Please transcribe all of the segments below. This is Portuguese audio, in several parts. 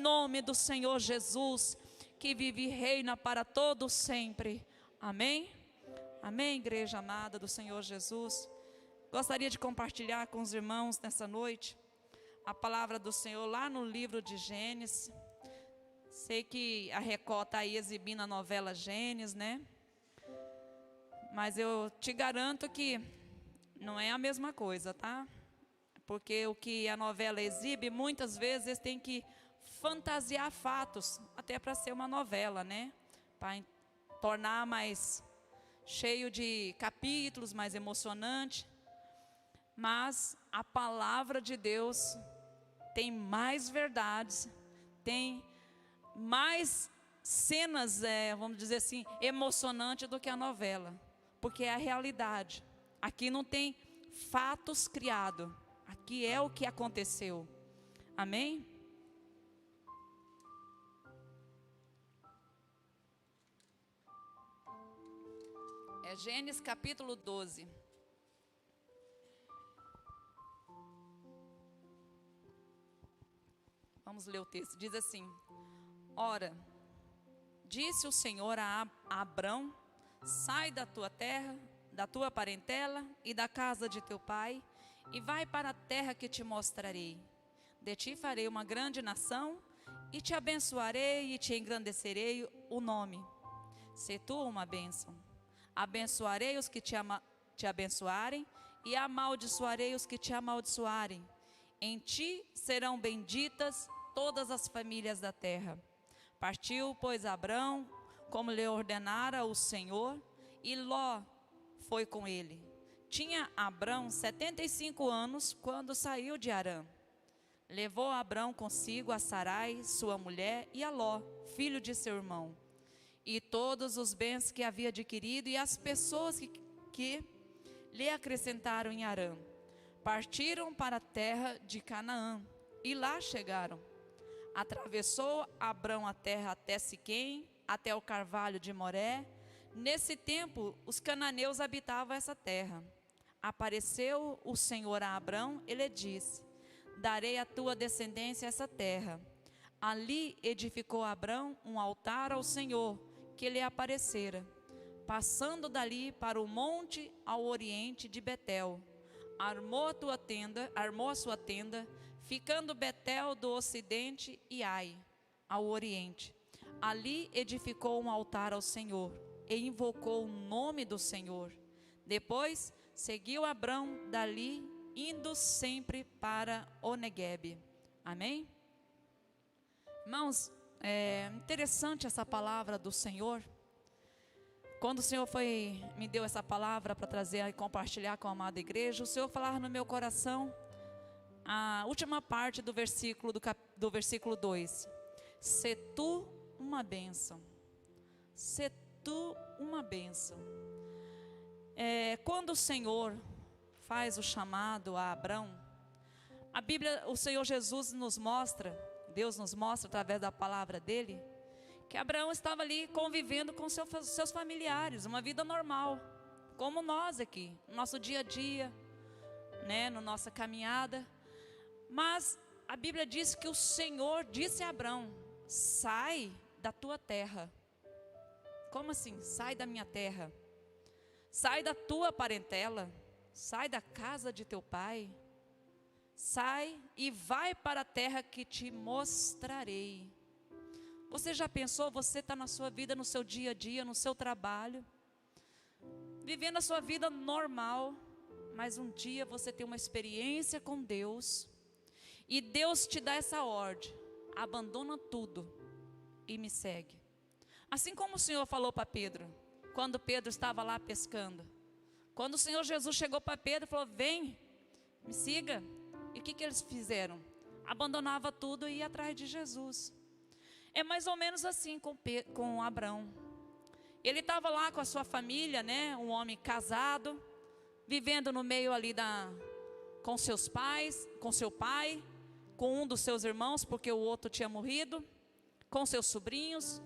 nome do Senhor Jesus, que vive e reina para todo sempre. Amém? Amém, igreja amada do Senhor Jesus. Gostaria de compartilhar com os irmãos nessa noite a palavra do Senhor lá no livro de Gênesis. Sei que a Record está aí exibindo a novela Gênesis, né? Mas eu te garanto que não é a mesma coisa, tá? Porque o que a novela exibe, muitas vezes eles têm que fantasiar fatos, até para ser uma novela, né? Para tornar mais cheio de capítulos, mais emocionante. Mas a palavra de Deus tem mais verdades, tem mais cenas, vamos dizer assim, emocionantes do que a novela. Porque é a realidade. Aqui não tem fatos criados. Aqui é o que aconteceu. Amém? É Gênesis capítulo 12. Vamos ler o texto. Diz assim: Ora, disse o Senhor a Abrão: sai da tua terra, da tua parentela e da casa de teu pai, e vai para a terra que te mostrarei. De ti farei uma grande nação, e te abençoarei e te engrandecerei o nome. Se tu uma bênção. Abençoarei os que te abençoarem, e amaldiçoarei os que te amaldiçoarem. Em ti serão benditas todas as famílias da terra. Partiu, pois, Abrão, como lhe ordenara o Senhor, e Ló foi com ele. Tinha Abrão 75 anos quando saiu de Harã. Levou Abrão consigo a Sarai, sua mulher, e a Ló, filho de seu irmão, e todos os bens que havia adquirido, e as pessoas que lhe acrescentaram em Harã. Partiram para a terra de Canaã, e lá chegaram. Atravessou Abrão a terra até Siquém, até o carvalho de Moré. Nesse tempo, os cananeus habitavam essa terra. Apareceu o Senhor a Abrão e lhe disse: darei à tua descendência essa terra. Ali edificou Abrão um altar ao Senhor, que lhe aparecera. Passando dali para o monte ao oriente de Betel, armou a sua tenda, ficando Betel do ocidente e Ai, ao oriente. Ali edificou um altar ao Senhor e invocou o nome do Senhor. Depois seguiu Abrão dali, indo sempre para o Neguebe. Amém? Irmãos, é interessante essa palavra do Senhor. Quando o Senhor me deu essa palavra para trazer e compartilhar com a amada igreja, o Senhor falava no meu coração a última parte do versículo 2. Se tu uma bênção. Se tu uma bênção. Quando o Senhor faz o chamado a Abrão, a Bíblia, o Senhor Jesus nos mostra, Deus nos mostra através da palavra dele, que Abraão estava ali convivendo com seus familiares, uma vida normal, como nós aqui, no nosso dia a dia, né, na nossa caminhada. Mas a Bíblia diz que o Senhor disse a Abraão: sai da tua terra. Como assim? Sai da minha terra. Sai da tua parentela. Sai da casa de teu pai. Sai e vai para a terra que te mostrarei. Você já pensou, você está na sua vida, no seu dia a dia, no seu trabalho, vivendo a sua vida normal, mas um dia você tem uma experiência com Deus, e Deus te dá essa ordem: abandona tudo e me segue. Assim como o Senhor falou para Pedro, quando Pedro estava lá pescando. Quando o Senhor Jesus chegou para Pedro e falou: vem, me siga. E o que eles fizeram? Abandonava tudo e ia atrás de Jesus. É mais ou menos assim com Abrão. Ele estava lá com a sua família, né? Um homem casado, vivendo no meio ali com seus pais, com seu pai, com um dos seus irmãos, porque o outro tinha morrido, com seus sobrinhos,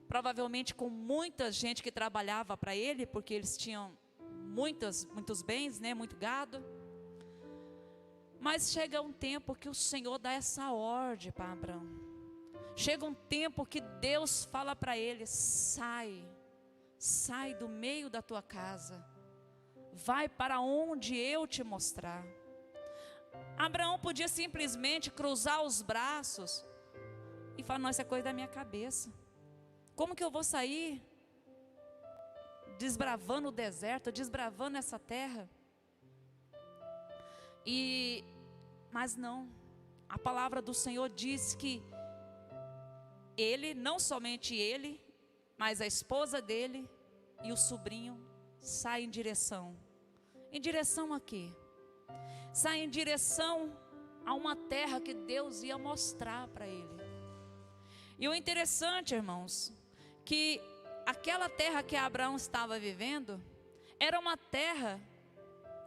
provavelmente com muita gente que trabalhava para ele, porque eles tinham muitos bens, né? Muito gado. Mas chega um tempo que o Senhor dá essa ordem para Abrão. Chega um tempo que Deus fala para ele: sai do meio da tua casa, vai para onde eu te mostrar. Abraão podia simplesmente cruzar os braços e falar: não, isso é coisa da minha cabeça. Como que eu vou sair desbravando o deserto, desbravando essa terra? Mas não, a palavra do Senhor diz que ele, não somente ele, mas a esposa dele e o sobrinho saem em direção a quê? Saem em direção a uma terra que Deus ia mostrar para ele. E o interessante, irmãos, que aquela terra que Abraão estava vivendo era uma terra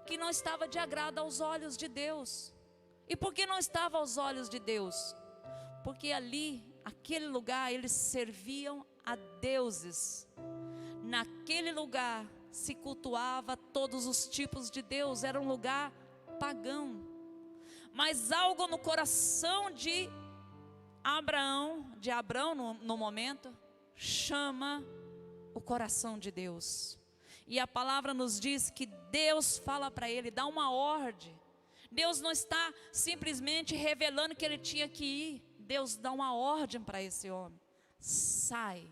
que não estava de agrado aos olhos de Deus. E por que não estava aos olhos de Deus? Porque ali, aquele lugar, eles serviam a deuses. Naquele lugar se cultuava todos os tipos de Deus, era um lugar pagão. Mas algo no coração de Abraão no momento, chama o coração de Deus. E a palavra nos diz que Deus fala para ele, dá uma ordem. Deus não está simplesmente revelando que ele tinha que ir. Deus dá uma ordem para esse homem: sai.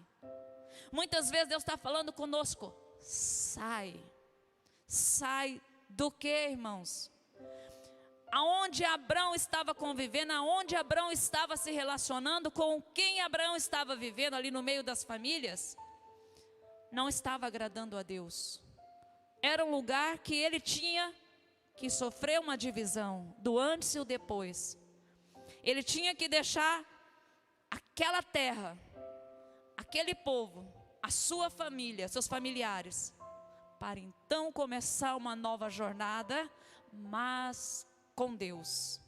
Muitas vezes Deus está falando conosco: sai. Sai do que, irmãos? Aonde Abraão estava convivendo, aonde Abraão estava se relacionando, com quem Abraão estava vivendo ali no meio das famílias, não estava agradando a Deus. Era um lugar que ele tinha que sofrer uma divisão do antes e o depois. Ele tinha que deixar aquela terra, aquele povo, a sua família, seus familiares, para então começar uma nova jornada, mas com Deus.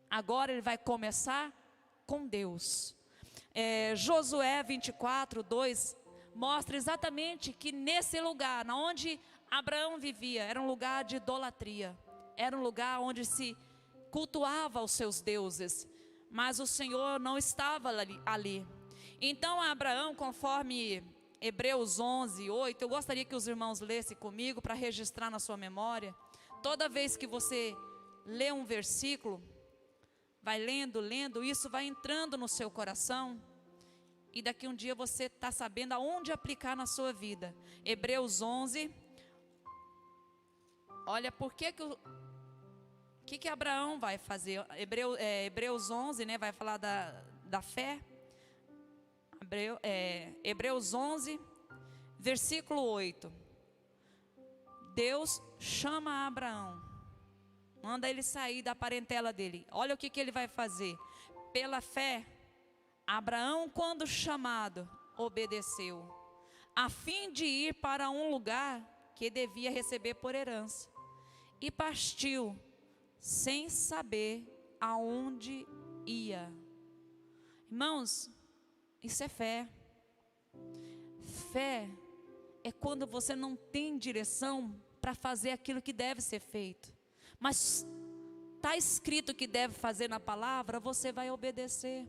Agora ele vai começar com Deus. Josué 24:2 mostra exatamente que nesse lugar, onde Abraão vivia, era um lugar de idolatria, era um lugar onde se cultuava os seus deuses, mas o Senhor não estava ali. Então Abraão, conforme Hebreus 11:8, eu gostaria que os irmãos lessem comigo para registrar na sua memória. Toda vez que você lê um versículo, vai lendo, isso vai entrando no seu coração, e daqui um dia você está sabendo aonde aplicar na sua vida. Hebreus 11, olha por que Abraão vai fazer. Hebreus 11, né, vai falar da fé. Hebreus 11, versículo 8. Deus chama Abraão, manda ele sair da parentela dele. Olha o que ele vai fazer. Pela fé, Abraão, quando chamado, obedeceu, a fim de ir para um lugar que devia receber por herança, e partiu, sem saber aonde ia. Irmãos, isso é fé. Fé é quando você não tem direção para fazer aquilo que deve ser feito, mas está escrito que deve fazer na palavra, você vai obedecer.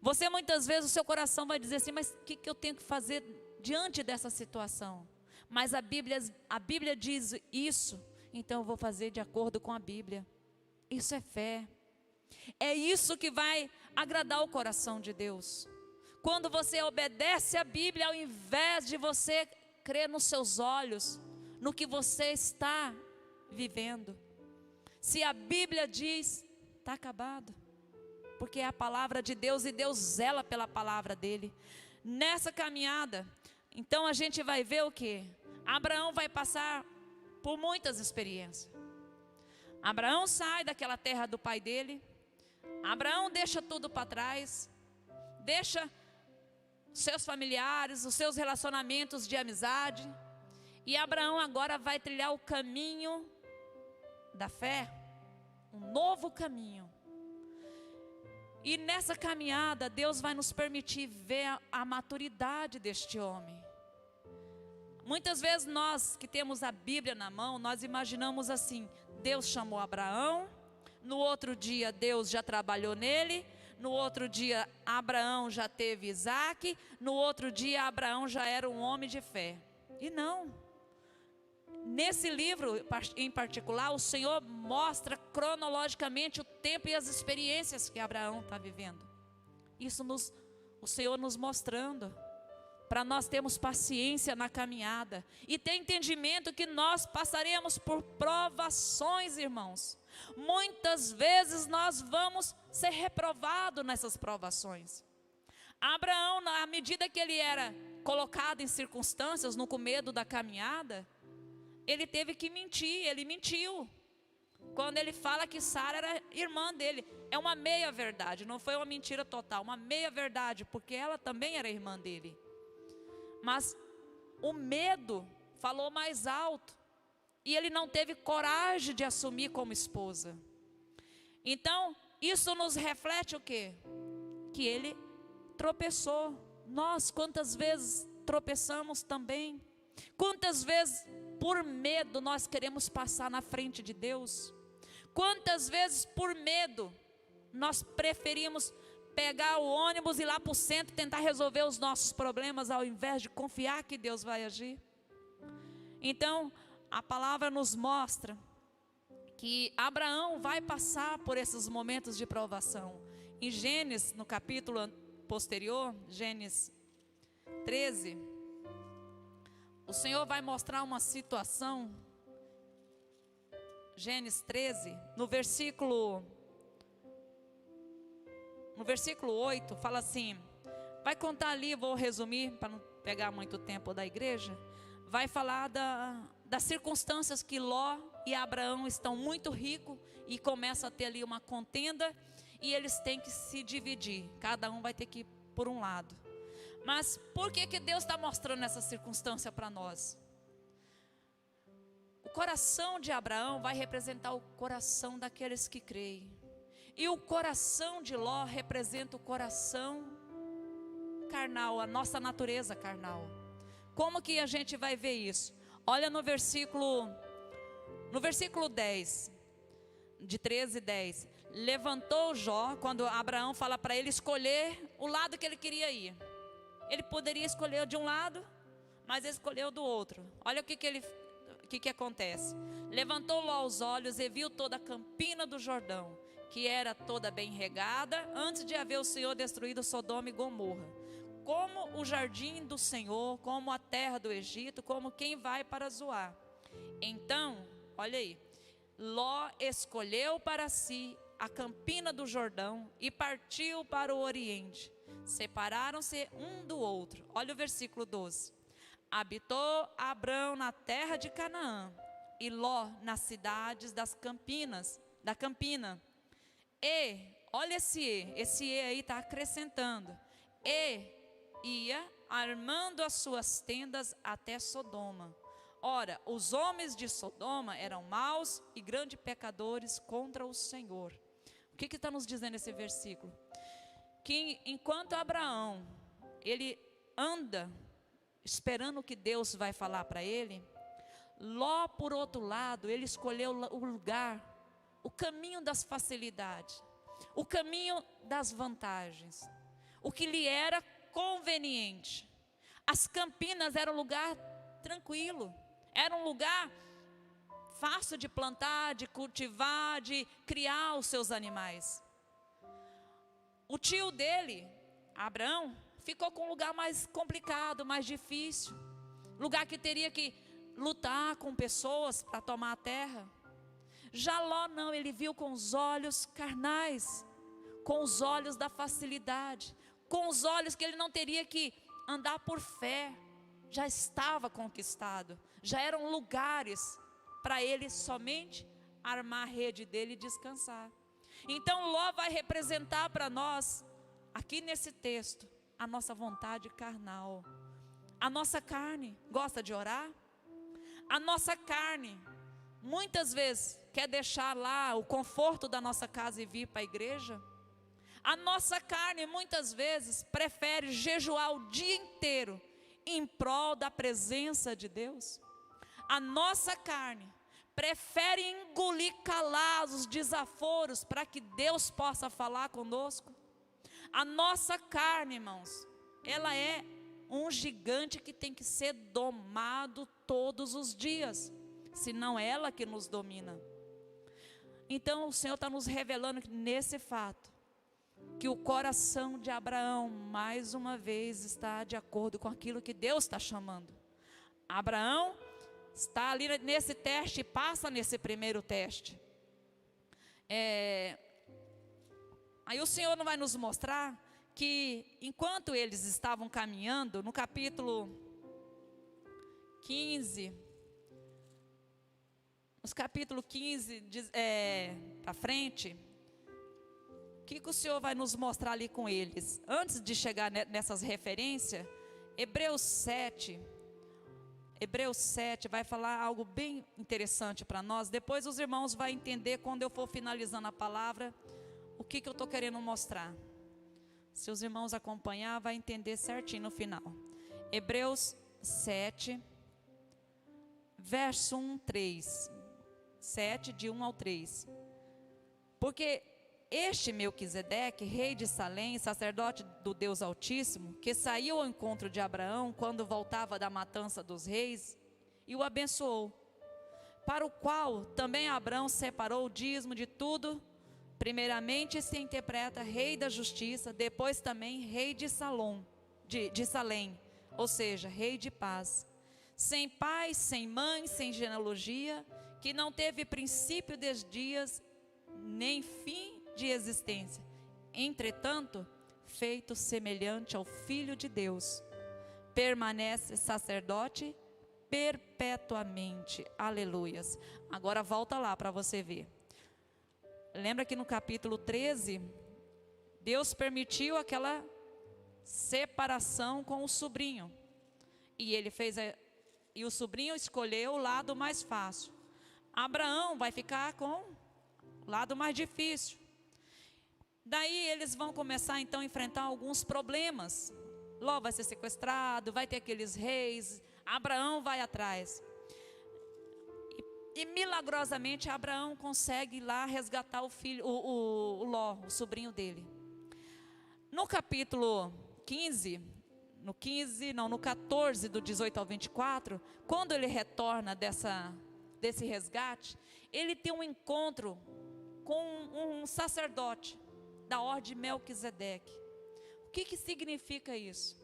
Você muitas vezes, o seu coração vai dizer assim: mas o que eu tenho que fazer diante dessa situação? Mas a Bíblia diz isso, então eu vou fazer de acordo com a Bíblia. Isso é fé. É isso que vai agradar o coração de Deus. Quando você obedece a Bíblia, ao invés de você crer nos seus olhos, no que você está vivendo. Se a Bíblia diz, está acabado. Porque é a palavra de Deus e Deus zela pela palavra dele. Nessa caminhada, então a gente vai ver o que? Abraão vai passar por muitas experiências. Abraão sai daquela terra do pai dele. Abraão deixa tudo para trás. Deixa seus familiares, os seus relacionamentos de amizade. E Abraão agora vai trilhar o caminho da fé, um novo caminho. E nessa caminhada, Deus vai nos permitir ver a maturidade deste homem. Muitas vezes nós que temos a Bíblia na mão, nós imaginamos assim: Deus chamou Abraão, no outro dia Deus já trabalhou nele, no outro dia Abraão já teve Isaque, no outro dia Abraão já era um homem de fé. E não. Nesse livro em particular, o Senhor mostra cronologicamente o tempo e as experiências que Abraão está vivendo. Isso o Senhor nos mostrando, para nós termos paciência na caminhada e ter entendimento que nós passaremos por provações, irmãos. Muitas vezes nós vamos ser reprovados nessas provações. Abraão, à medida que ele era colocado em circunstâncias no começo da caminhada, ele teve que mentir, ele mentiu. Quando ele fala que Sara era irmã dele, é uma meia verdade, não foi uma mentira total, uma meia verdade, porque ela também era irmã dele. Mas o medo falou mais alto, e ele não teve coragem de assumir como esposa. Então, isso nos reflete o quê? Que ele tropeçou. Nós, quantas vezes tropeçamos também? Quantas vezes, por medo, nós queremos passar na frente de Deus? Quantas vezes, por medo, nós preferimos pegar o ônibus e ir lá para o centro tentar resolver os nossos problemas, ao invés de confiar que Deus vai agir? Então, a palavra nos mostra que Abraão vai passar por esses momentos de provação. Em Gênesis, no capítulo posterior, Gênesis 13, o Senhor vai mostrar uma situação. Gênesis 13, no versículo 8, fala assim, vai contar ali, vou resumir para não pegar muito tempo da igreja. Vai falar das circunstâncias que Ló e Abraão estão muito ricos e começa a ter ali uma contenda e eles têm que se dividir, cada um vai ter que ir por um lado. Mas por que Deus está mostrando essa circunstância para nós? O coração de Abraão vai representar o coração daqueles que creem, e o coração de Ló representa o coração carnal, a nossa natureza carnal. Como que a gente vai ver isso? Olha no versículo 10, de 13 e 10. Levantou Jó, quando Abraão fala para ele escolher o lado que ele queria ir. Ele poderia escolher de um lado, mas ele escolheu do outro. Olha o que acontece. Levantou Ló os olhos e viu toda a campina do Jordão, que era toda bem regada, antes de haver o Senhor destruído Sodoma e Gomorra, como o jardim do Senhor, como a terra do Egito, como quem vai para Zoar. Então, olha aí, Ló escolheu para si a campina do Jordão e partiu para o oriente. Separaram-se um do outro. Olha o versículo 12. Habitou Abrão na terra de Canaã, e Ló nas cidades da campina. E, olha esse E aí está acrescentando. E ia armando as suas tendas até Sodoma. Ora, os homens de Sodoma eram maus e grandes pecadores contra o Senhor. O que está nos dizendo esse versículo? Que enquanto Abraão, ele anda esperando o que Deus vai falar para ele, Ló, por outro lado, ele escolheu o lugar, o caminho das facilidades, o caminho das vantagens, o que lhe era conveniente. As campinas eram um lugar tranquilo, era um lugar fácil de plantar, de cultivar, de criar os seus animais. O tio dele, Abrão, ficou com um lugar mais complicado, mais difícil, lugar que teria que lutar com pessoas para tomar a terra. Já Ló não, ele viu com os olhos carnais, com os olhos da facilidade, com os olhos que ele não teria que andar por fé, já estava conquistado, já eram lugares para ele somente armar a rede dele e descansar. Então Ló vai representar para nós, aqui nesse texto, a nossa vontade carnal. A nossa carne gosta de orar? A nossa carne, muitas vezes, quer deixar lá o conforto da nossa casa e vir para a igreja? A nossa carne, muitas vezes, prefere jejuar o dia inteiro em prol da presença de Deus? A nossa carne prefere engolir calados os desaforos para que Deus possa falar conosco? A nossa carne, irmãos, ela é um gigante que tem que ser domado todos os dias, senão é ela que nos domina. Então o Senhor está nos revelando nesse fato, que o coração de Abraão, mais uma vez, está de acordo com aquilo que Deus está chamando. Abraão está ali nesse teste e passa nesse primeiro teste. Aí o Senhor não vai nos mostrar que enquanto eles estavam caminhando, no capítulo 15, nos capítulos 15 para frente, o que o Senhor vai nos mostrar ali com eles? Antes de chegar nessas referências, Hebreus 7 vai falar algo bem interessante para nós. Depois os irmãos vão entender, quando eu for finalizando a palavra, o que eu estou querendo mostrar. Se os irmãos acompanhar, vai entender certinho no final. Hebreus 7, verso 1, 3. 7, de 1 ao 3. Porque este Melquisedeque, rei de Salém, sacerdote do Deus Altíssimo, que saiu ao encontro de Abraão quando voltava da matança dos reis, e o abençoou, para o qual também Abraão separou o dízimo de tudo. Primeiramente se interpreta rei da justiça, depois também rei de Salém, ou seja, rei de paz, sem pai, sem mãe, sem genealogia, que não teve princípio de dias, nem fim de existência, entretanto, feito semelhante ao Filho de Deus, permanece sacerdote perpetuamente. Aleluias. Agora volta lá para você ver. Lembra que no capítulo 13, Deus permitiu aquela separação com o sobrinho. E ele fez, e o sobrinho escolheu o lado mais fácil. Abraão vai ficar com o lado mais difícil. Daí eles vão começar então a enfrentar alguns problemas. Ló vai ser sequestrado, vai ter aqueles reis, Abraão vai atrás. E milagrosamente Abraão consegue ir lá resgatar o filho, o Ló, o sobrinho dele. No capítulo 15, no 14, do 18 ao 24, quando ele retorna desse resgate, ele tem um encontro com um sacerdote da ordem de Melquisedeque. O que significa isso?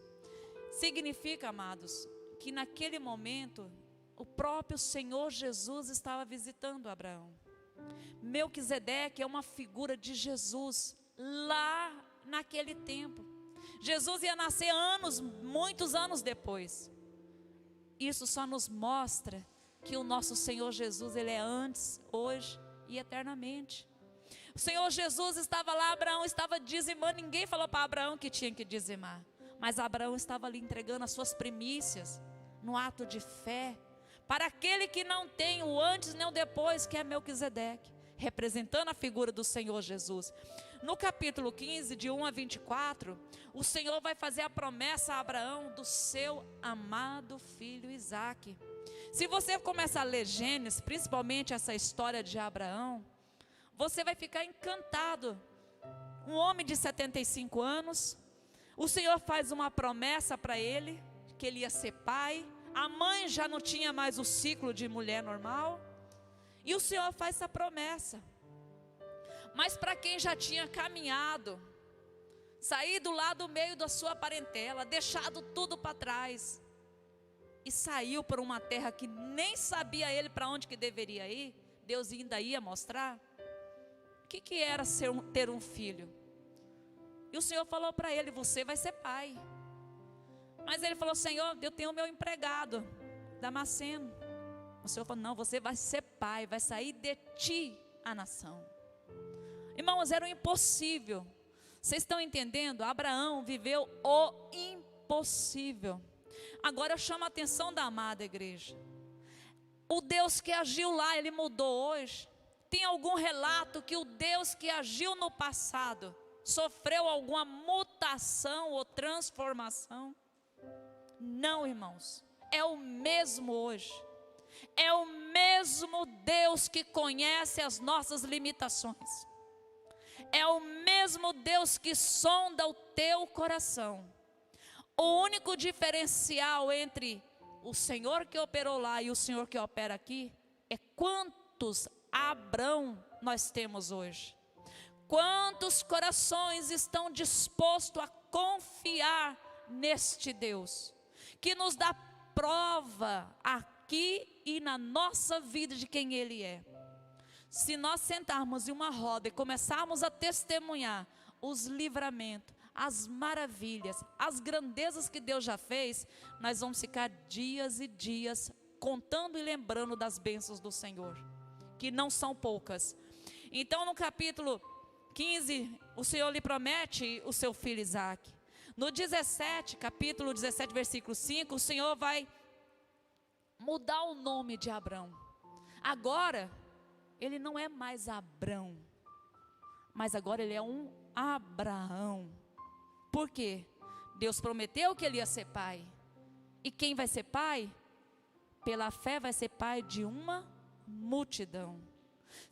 Significa, amados, que naquele momento o próprio Senhor Jesus estava visitando Abraão. Melquisedeque é uma figura de Jesus lá naquele tempo. Jesus ia nascer muitos anos depois. Isso só nos mostra que o nosso Senhor Jesus, Ele é antes, hoje e eternamente. O Senhor Jesus estava lá, Abraão estava dizimando, ninguém falou para Abraão que tinha que dizimar, mas Abraão estava ali entregando as suas primícias, no ato de fé, para aquele que não tem o antes nem o depois, que é Melquisedeque, representando a figura do Senhor Jesus. No capítulo 15, de 1 a 24, o Senhor vai fazer a promessa a Abraão do seu amado filho Isaque. Se você começar a ler Gênesis, principalmente essa história de Abraão, você vai ficar encantado. Um homem de 75 anos, o Senhor faz uma promessa para ele, que ele ia ser pai. A mãe já não tinha mais o ciclo de mulher normal, e o Senhor faz essa promessa. Mas para quem já tinha caminhado, saído lá do meio da sua parentela, deixado tudo para trás, e saiu para uma terra que nem sabia ele para onde que deveria ir, Deus ainda ia mostrar o que era ter um filho. E o Senhor falou para ele: você vai ser pai. Mas ele falou: Senhor, eu tenho o meu empregado, Damasceno. O Senhor falou: não, você vai ser pai, vai sair de ti a nação. Irmãos, era o impossível. Vocês estão entendendo? Abraão viveu o impossível. Agora eu chamo a atenção da amada igreja. O Deus que agiu lá, Ele mudou hoje? Tem algum relato que o Deus que agiu no passado sofreu alguma mutação ou transformação? Não, irmãos, é o mesmo hoje. É o mesmo Deus que conhece as nossas limitações. É o mesmo Deus que sonda o teu coração. O único diferencial entre o Senhor que operou lá e o Senhor que opera aqui é quantos Abrão nós temos hoje. Quantos corações estão dispostos a confiar neste Deus, que nos dá prova aqui e na nossa vida de quem Ele é. Se nós sentarmos em uma roda e começarmos a testemunhar os livramentos, as maravilhas, as grandezas que Deus já fez, nós vamos ficar dias e dias contando e lembrando das bênçãos do Senhor, que não são poucas. Então no capítulo 15, o Senhor lhe promete o seu filho Isaque. No 17, capítulo 17, versículo 5, o Senhor vai mudar o nome de Abrão. Agora, ele não é mais Abrão, mas agora ele é um Abraão. Por quê? Deus prometeu que ele ia ser pai. E quem vai ser pai? Pela fé vai ser pai de uma multidão.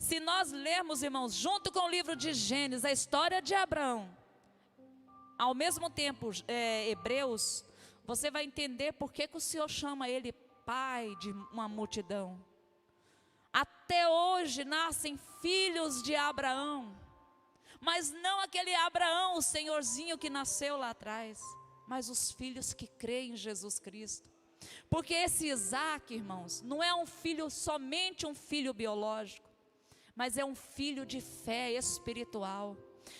Se nós lermos, irmãos, junto com o livro de Gênesis, a história de Abraão, ao mesmo tempo, Hebreus, você vai entender por que o Senhor chama ele pai de uma multidão. Até hoje nascem filhos de Abraão, mas não aquele Abraão, o senhorzinho que nasceu lá atrás, mas os filhos que creem em Jesus Cristo. Porque esse Isaque, irmãos, não é um filho, somente um filho biológico, mas é um filho de fé espiritual.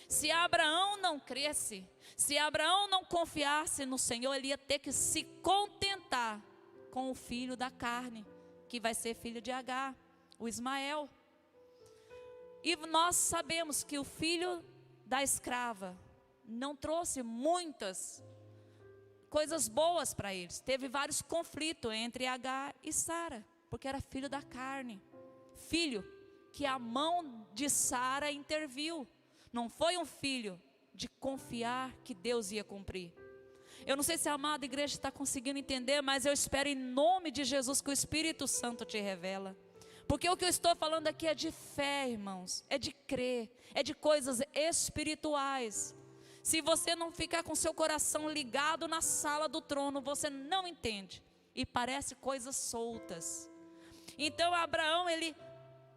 Se Abraão não cresce, se Abraão não confiasse no Senhor, ele ia ter que se contentar com o filho da carne, que vai ser filho de Agar, o Ismael. E nós sabemos que o filho da escrava não trouxe muitas coisas boas para eles. Teve vários conflitos entre Agar e Sara, porque era filho da carne. Filho que a mão de Sara interviu. Não foi um filho de confiar que Deus ia cumprir. Eu não sei se a amada igreja está conseguindo entender, mas eu espero em nome de Jesus que o Espírito Santo te revela. Porque o que eu estou falando aqui é de fé, irmãos, é de crer, é de coisas espirituais. Se você não ficar com seu coração ligado na sala do trono, você não entende. E parece coisas soltas. Então Abraão, ele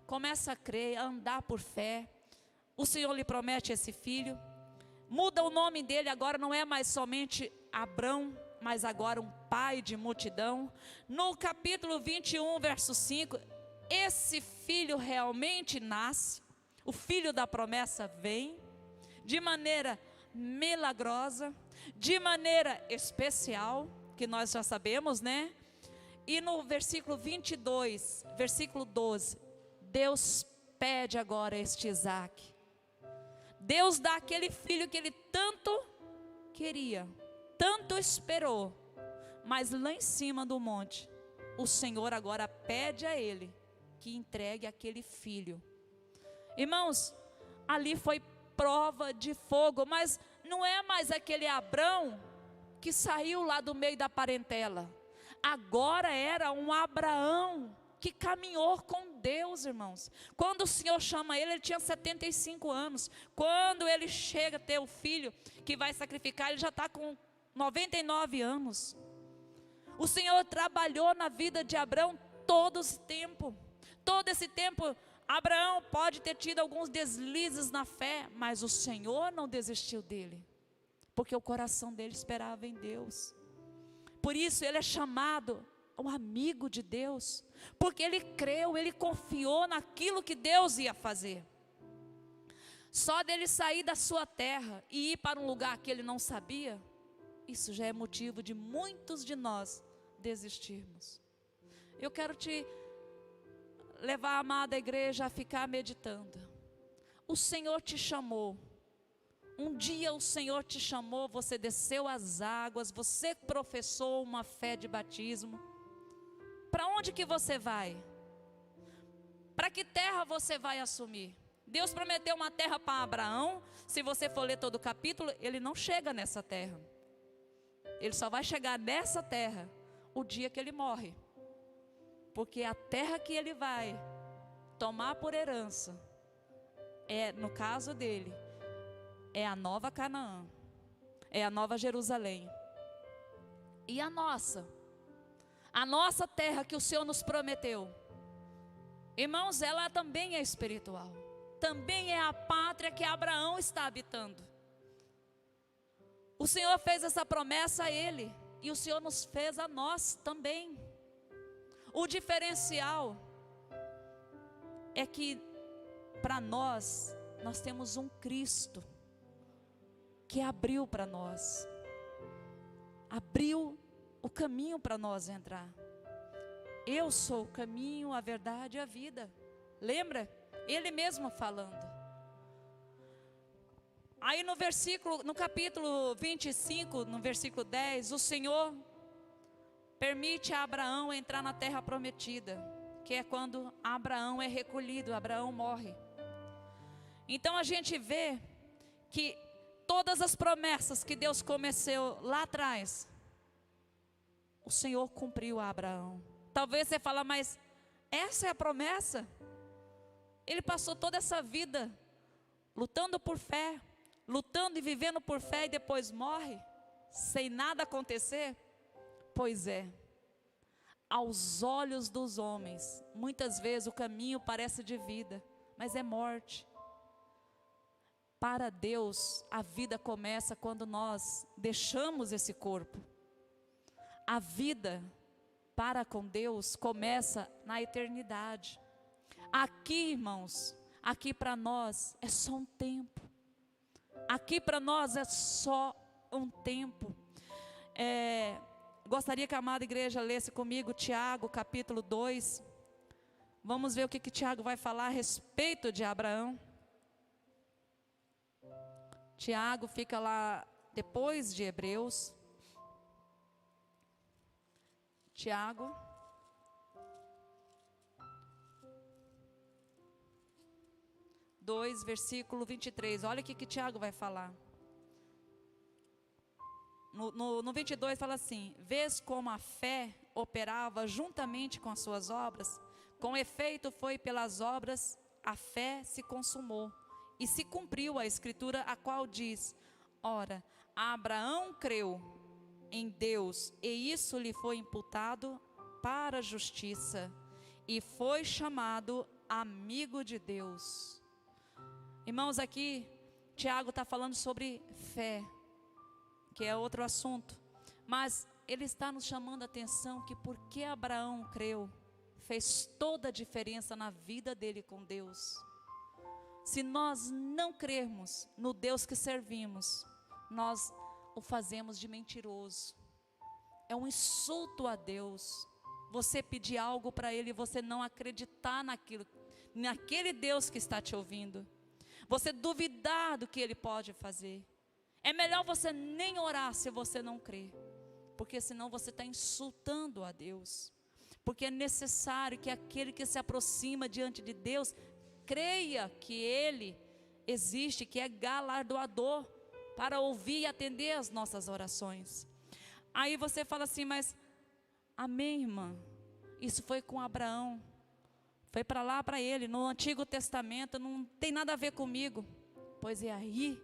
começa a crer, a andar por fé. O Senhor lhe promete esse filho. Muda o nome dele, agora não é mais somente Abrão, mas agora um pai de multidão. No capítulo 21, verso 5, esse filho realmente nasce. O filho da promessa vem de maneira milagrosa, de maneira especial, que nós já sabemos, né? E no versículo 22, versículo 12, Deus pede agora este Isaque. Deus dá aquele filho que ele tanto queria, tanto esperou, mas lá em cima do monte, o Senhor agora pede a ele que entregue aquele filho. Irmãos, ali foi prova de fogo, mas não é mais aquele Abrão que saiu lá do meio da parentela. Agora era um Abraão que caminhou com Deus, irmãos. Quando o Senhor chama ele, ele tinha 75 anos. Quando ele chega a ter o filho que vai sacrificar, ele já está com 99 anos. O Senhor trabalhou na vida de Abraão todo esse tempo. Todo esse tempo, Abraão pode ter tido alguns deslizes na fé, mas o Senhor não desistiu dele, porque o coração dele esperava em Deus. Por isso ele é chamado um amigo de Deus, porque ele creu, ele confiou naquilo que Deus ia fazer. Só dele sair da sua terra e ir para um lugar que ele não sabia, isso já é motivo de muitos de nós desistirmos. Eu quero te levar, a amada igreja, a ficar meditando. O Senhor te chamou. Um dia o Senhor te chamou, você desceu as águas, você professou uma fé de batismo. Para onde que você vai? Para que terra você vai assumir? Deus prometeu uma terra para Abraão. Se você for ler todo o capítulo, ele não chega nessa terra. Ele só vai chegar nessa terra o dia que ele morre. Porque a terra que ele vai tomar por herança, no caso dele, é a nova Canaã. é a Nova Jerusalém. E a nossa terra que o Senhor nos prometeu, irmãos, ela também é espiritual. Também é a pátria que Abraão está habitando. O Senhor fez essa promessa a ele, e o Senhor nos fez a nós também. O diferencial é que para nós temos um Cristo que abriu para nós, abriu o caminho para nós entrar. Eu sou o caminho, a verdade e a vida. Lembra? Ele mesmo falando. Aí no capítulo 25, no versículo 10, o Senhor permite a Abraão entrar na terra prometida, que é quando Abraão é recolhido, Abraão morre. Então a gente vê que todas as promessas que Deus começou lá atrás, o Senhor cumpriu a Abraão. Talvez você fale, mas essa é a promessa? Ele passou toda essa vida lutando por fé, lutando e vivendo por fé, e depois morre, sem nada acontecer? Pois é, aos olhos dos homens, muitas vezes o caminho parece de vida, mas é morte. Para Deus, a vida começa quando nós deixamos esse corpo. A vida para com Deus começa na eternidade. Aqui, irmãos, aqui para nós é só um tempo. Aqui para nós é só um tempo. Gostaria que a amada igreja lesse comigo Tiago, capítulo 2. Vamos ver o que Tiago vai falar a respeito de Abraão. Tiago fica lá depois de Hebreus. Tiago. Versículo 23, olha o que Tiago vai falar. No 22 fala assim: vês como a fé operava juntamente com as suas obras? Com efeito foi pelas obras a fé se consumou, e se cumpriu a escritura, a qual diz: ora, Abraão creu em Deus, e isso lhe foi imputado para a justiça, e foi chamado amigo de Deus. Irmãos, aqui Tiago está falando sobre fé, que é outro assunto, mas ele está nos chamando a atenção que porque Abraão creu, fez toda a diferença na vida dele com Deus. Se nós não crermos no Deus que servimos, nós o fazemos de mentiroso. É um insulto a Deus você pedir algo para Ele e você não acreditar naquele Deus que está te ouvindo. Você duvidar do que Ele pode fazer. É melhor você nem orar se você não crer, porque senão você está insultando a Deus. Porque é necessário que aquele que se aproxima diante de Deus creia que Ele existe, que é galardoador para ouvir e atender as nossas orações. Aí você fala assim, mas amém, irmã, isso foi com Abraão, foi para lá para ele, no Antigo Testamento, não tem nada a ver comigo. Pois é aí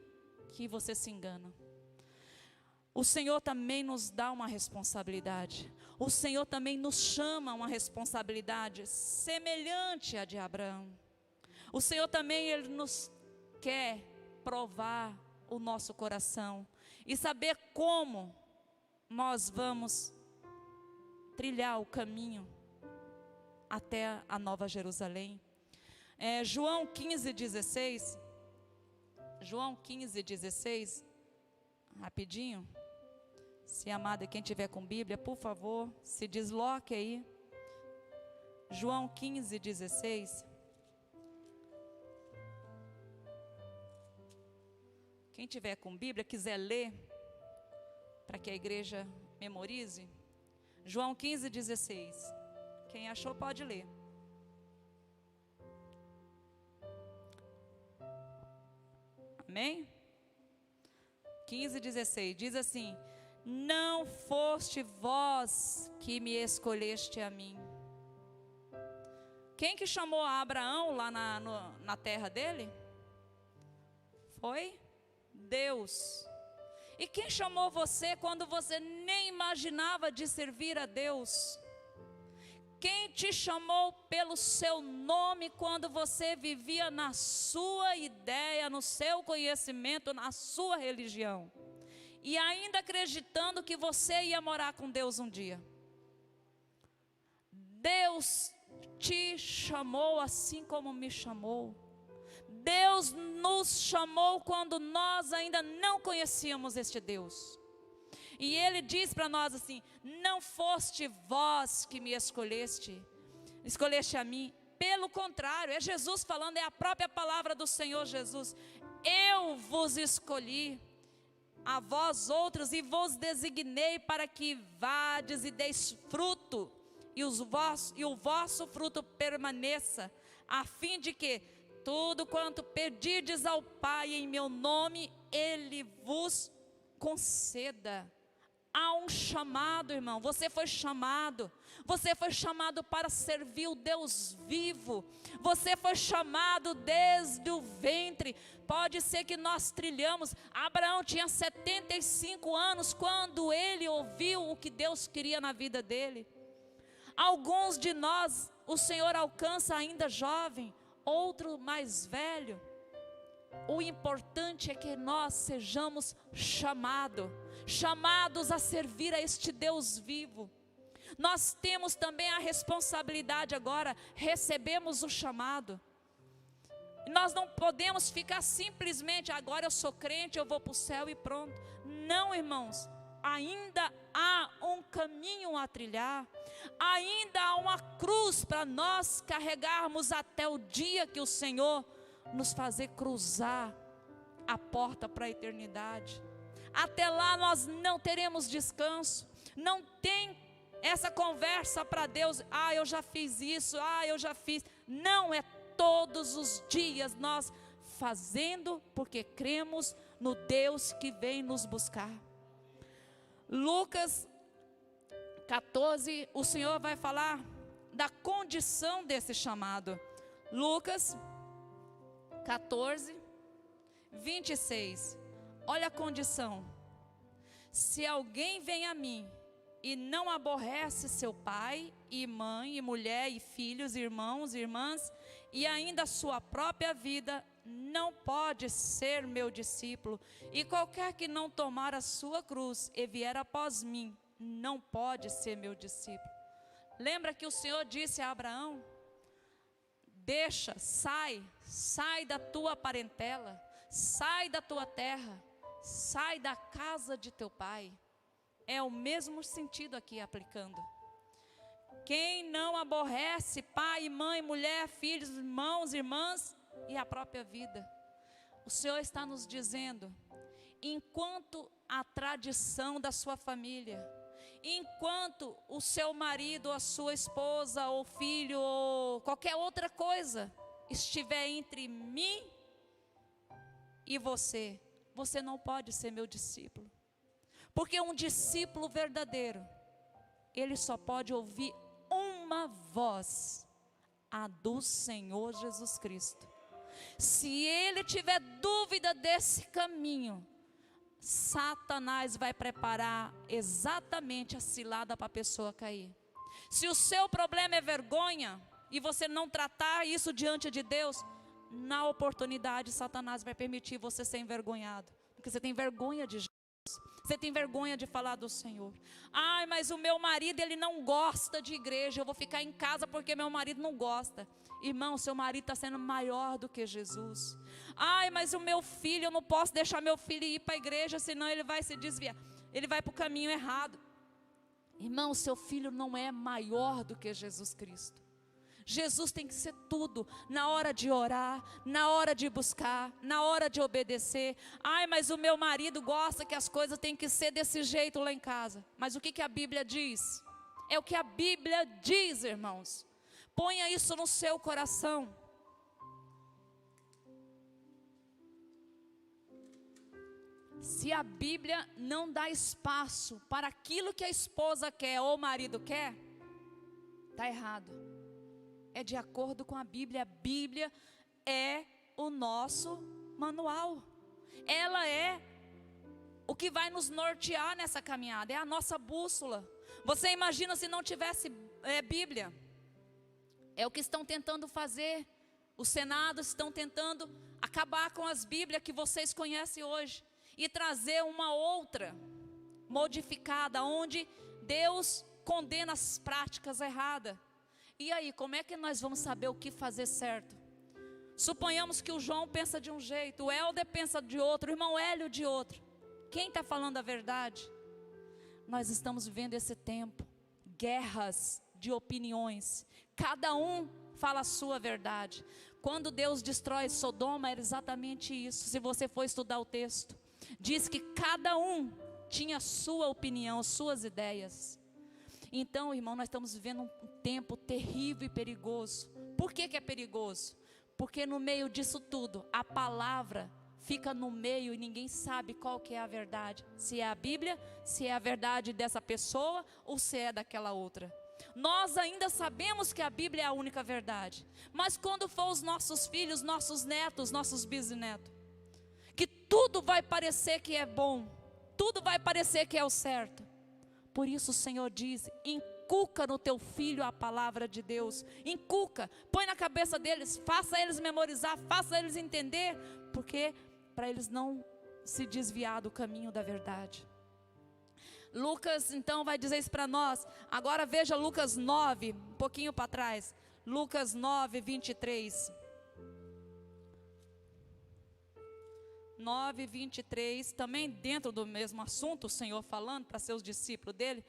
que você se engana. O Senhor também nos dá uma responsabilidade. O Senhor também nos chama a uma responsabilidade semelhante à de Abraão. O Senhor também, Ele nos quer provar o nosso coração e saber como nós vamos trilhar o caminho até a Nova Jerusalém. João 15:16. João 15:16. Rapidinho. Se amada, quem tiver com Bíblia, por favor, se desloque aí. João 15:16. Quem tiver com Bíblia, quiser ler, para que a igreja memorize. João 15:16. Quem achou pode ler. Amém? 15:16 diz assim: não foste vós que me escolheste a mim. Quem que chamou a Abraão lá na terra dele? Foi Deus. E quem chamou você quando você nem imaginava de servir a Deus? Quem te chamou pelo seu nome quando você vivia na sua ideia, no seu conhecimento, na sua religião? E ainda acreditando que você ia morar com Deus um dia. Deus te chamou assim como me chamou. Deus nos chamou quando nós ainda não conhecíamos este Deus. E Ele diz para nós assim: não foste vós que me escolheste a mim. Pelo contrário, é Jesus falando, é a própria palavra do Senhor Jesus. Eu vos escolhi a vós outros e vos designei para que vades e deis fruto, e o vosso fruto permaneça, a fim de que tudo quanto pedirdes ao Pai em meu nome, Ele vos conceda. Há um chamado, irmão. Você foi chamado para servir o Deus vivo. Você foi chamado desde o ventre. Pode ser que nós trilhamos. Abraão tinha 75 anos quando ele ouviu o que Deus queria na vida dele. Alguns de nós o Senhor alcança ainda jovem, outro mais velho. O importante é que nós sejamos chamados a servir a este Deus vivo. Nós temos também a responsabilidade agora, recebemos o chamado. Nós não podemos ficar simplesmente, agora eu sou crente, eu vou para o céu e pronto. Não, irmãos, ainda há um caminho a trilhar, ainda há uma cruz para nós carregarmos até o dia que o Senhor nos fazer cruzar a porta para a eternidade. Até lá nós não teremos descanso. Não tem essa conversa para Deus: ah, eu já fiz isso, ah, eu já fiz. Não, é todos os dias nós fazendo, porque cremos no Deus que vem nos buscar. Lucas 14, o Senhor vai falar da condição desse chamado. Lucas 14, 26. Olha a condição: se alguém vem a mim e não aborrece seu pai e mãe e mulher e filhos, irmãos e irmãs, e ainda a sua própria vida, não pode ser meu discípulo. E qualquer que não tomar a sua cruz e vier após mim, não pode ser meu discípulo. Lembra que o Senhor disse a Abraão: deixa, sai da tua parentela, sai da tua terra, sai da casa de teu pai. É o mesmo sentido aqui aplicando. Quem não aborrece pai, mãe, mulher, filhos, irmãos, irmãs e a própria vida. O Senhor está nos dizendo: enquanto a tradição da sua família, enquanto o seu marido, a sua esposa, ou filho, ou qualquer outra coisa estiver entre mim e você, você não pode ser meu discípulo. Porque um discípulo verdadeiro, ele só pode ouvir uma voz, a do Senhor Jesus Cristo. Se ele tiver dúvida desse caminho, Satanás vai preparar exatamente a cilada para a pessoa cair. Se o seu problema é vergonha, e você não tratar isso diante de Deus, na oportunidade Satanás vai permitir você ser envergonhado, porque você tem vergonha de Jesus. Você tem vergonha de falar do Senhor. Ai, mas o meu marido, ele não gosta de igreja, eu vou ficar em casa porque meu marido não gosta. Irmão, seu marido está sendo maior do que Jesus. Ai, mas o meu filho, eu não posso deixar meu filho ir para a igreja, senão ele vai se desviar, ele vai para o caminho errado. Irmão, seu filho não é maior do que Jesus Cristo. Jesus tem que ser tudo, na hora de orar, na hora de buscar, na hora de obedecer. Ai, mas o meu marido gosta que as coisas têm que ser desse jeito lá em casa. Mas o que a Bíblia diz? É o que a Bíblia diz, irmãos. Ponha isso no seu coração. Se a Bíblia não dá espaço para aquilo que a esposa quer ou o marido quer, está errado. É de acordo com a Bíblia. A Bíblia é o nosso manual. Ela é o que vai nos nortear nessa caminhada, é a nossa bússola. Você imagina se não tivesse Bíblia? É o que estão tentando fazer. Os senados estão tentando acabar com as Bíblias que vocês conhecem hoje e trazer uma outra modificada, onde Deus condena as práticas erradas. E aí, como é que nós vamos saber o que fazer certo? Suponhamos que o João pensa de um jeito, o Helder pensa de outro, o irmão Hélio de outro. Quem está falando a verdade? Nós estamos vivendo esse tempo, guerras de opiniões, cada um fala a sua verdade. Quando Deus destrói Sodoma, era exatamente isso. Se você for estudar o texto, diz que cada um tinha sua opinião, suas ideias. Então, irmão, nós estamos vivendo um tempo terrível e perigoso. Por que que é perigoso? Porque no meio disso tudo, a palavra fica no meio e ninguém sabe qual que é a verdade. Se é a Bíblia, se é a verdade dessa pessoa ou se é daquela outra. Nós ainda sabemos que a Bíblia é a única verdade. Mas quando for os nossos filhos, nossos netos, nossos bisnetos, que tudo vai parecer que é bom, tudo vai parecer que é o certo. Por isso o Senhor diz, inculca no teu filho a palavra de Deus. Inculca, põe na cabeça deles, faça eles memorizar, faça eles entender. Porque para eles não se desviar do caminho da verdade. Lucas então vai dizer isso para nós. Agora veja Lucas 9, um pouquinho para trás. Lucas 9, 23. 9, 23, também dentro do mesmo assunto, o Senhor falando para seus discípulos dele.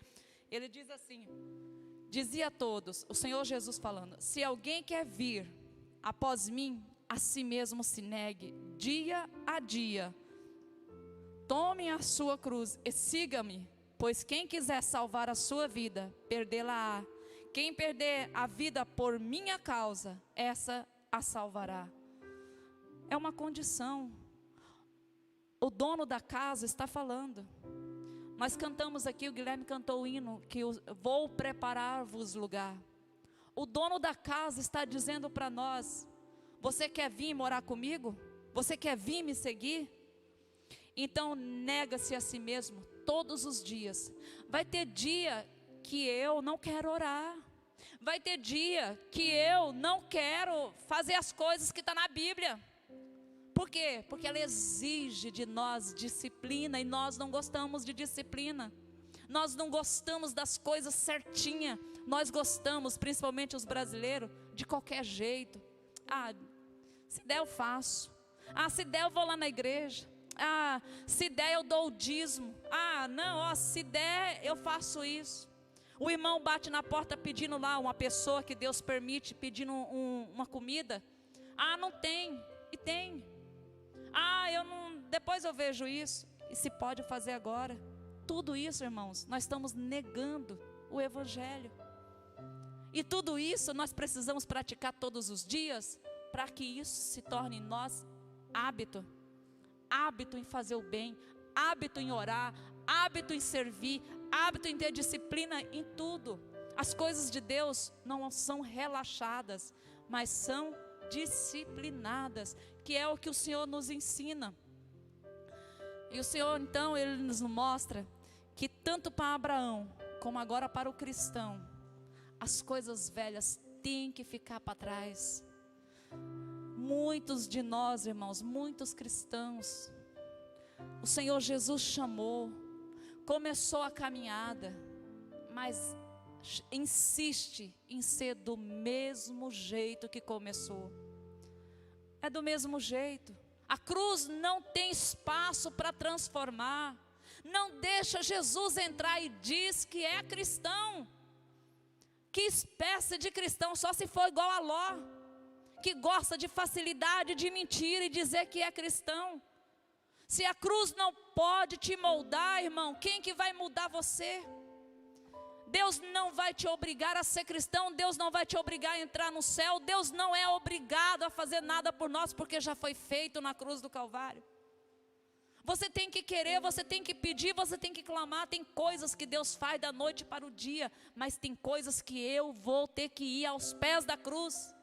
Ele diz assim, dizia a todos, o Senhor Jesus falando, se alguém quer vir após mim, a si mesmo se negue, dia a dia. Tome a sua cruz e siga-me. Pois quem quiser salvar a sua vida, perdê-la-á. Quem perder a vida por minha causa, essa a salvará. É uma condição. O dono da casa está falando. Nós cantamos aqui, o Guilherme cantou o hino, que vou preparar-vos lugar. O dono da casa está dizendo para nós, você quer vir morar comigo? Você quer vir me seguir? Então nega-se a si mesmo todos os dias. Vai ter dia que eu não quero orar. Vai ter dia que eu não quero fazer as coisas que estão na Bíblia. Por quê? Porque ela exige de nós disciplina e nós não gostamos de disciplina. Nós não gostamos das coisas certinhas. Nós gostamos, principalmente os brasileiros, de qualquer jeito. Ah, se der eu faço. Ah, se der eu vou lá na igreja. Ah, se der eu dou o dízimo. Ah, não, ó, se der eu faço isso. O irmão bate na porta pedindo lá, uma pessoa que Deus permite, pedindo uma comida. Ah, não tem, e tem. Ah, eu não, depois eu vejo isso. E se pode fazer agora. Tudo isso, irmãos, nós estamos negando o Evangelho. E tudo isso nós precisamos praticar todos os dias, para que isso se torne em nós hábito. Hábito em fazer o bem, hábito em orar, hábito em servir, hábito em ter disciplina em tudo. As coisas de Deus não são relaxadas, mas são disciplinadas, que é o que o Senhor nos ensina. E o Senhor então, Ele nos mostra que tanto para Abraão, como agora para o cristão, as coisas velhas têm que ficar para trás. Muitos de nós, irmãos, muitos cristãos, o Senhor Jesus chamou, começou a caminhada, mas insiste em ser do mesmo jeito que começou. É do mesmo jeito. A cruz não tem espaço para transformar. Não deixa Jesus entrar e diz que é cristão. Que espécie de cristão, só se for igual a Ló, que gosta de facilidade, de mentira e dizer que é cristão. Se a cruz não pode te moldar, irmão, quem que vai mudar você? Deus não vai te obrigar a ser cristão, Deus não vai te obrigar a entrar no céu, Deus não é obrigado a fazer nada por nós, porque já foi feito na cruz do Calvário. Você tem que querer, você tem que pedir, você tem que clamar. Tem coisas que Deus faz da noite para o dia, mas tem coisas que eu vou ter que ir aos pés da cruz.